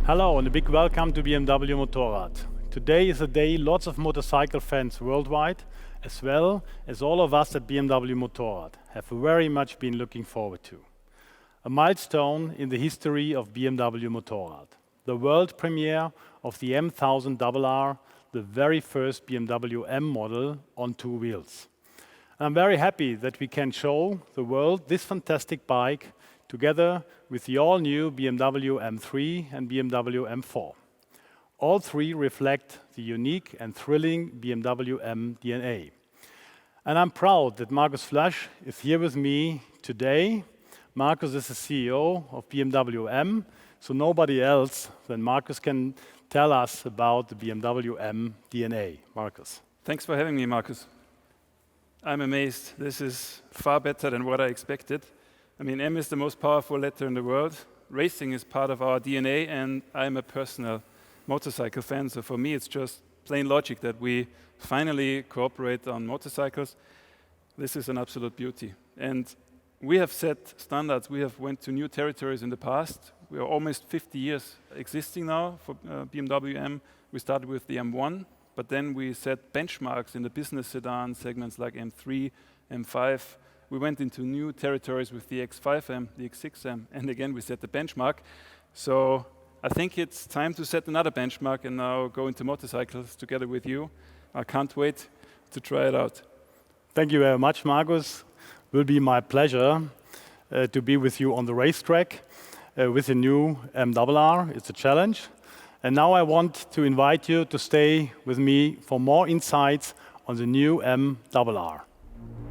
Hello and a big welcome to BMW Motorrad. Today is a day lots of motorcycle fans worldwide, as well as all of us at BMW Motorrad, have very much been looking forward to. A milestone in the history of BMW Motorrad. The world premiere of the M1000RR, the very first BMW M model on two wheels. I'm very happy that we can show the world this fantastic bike together with the all-new BMW M3 and BMW M4. All three reflect the unique and thrilling BMW M DNA. And I'm proud that Markus Flasch is here with me today. Markus is the CEO of BMW M, so nobody else than Markus can tell us about the BMW M DNA. Markus. Thanks for having me, Markus. I'm amazed. This is far better than what I expected. I mean, M is the most powerful letter in the world. Racing is part of our DNA, and I'm a personal motorcycle fan. So for me, it's just plain logic that we finally cooperate on motorcycles. This is an absolute beauty. And we have set standards. We have went to new territories in the past. We are almost 50 years existing now for BMW M. We started with the M1, but then we set benchmarks in the business sedan segments like M3, M5. We went into new territories with the X5M, the X6M, and again we set the benchmark. So I think it's time to set another benchmark and now go into motorcycles together with you. I can't wait to try it out. Thank you very much, Markus. It will be my pleasure to be with you on the racetrack with the new M_R. It's a challenge. And now I want to invite you to stay with me for more insights on the new M_R.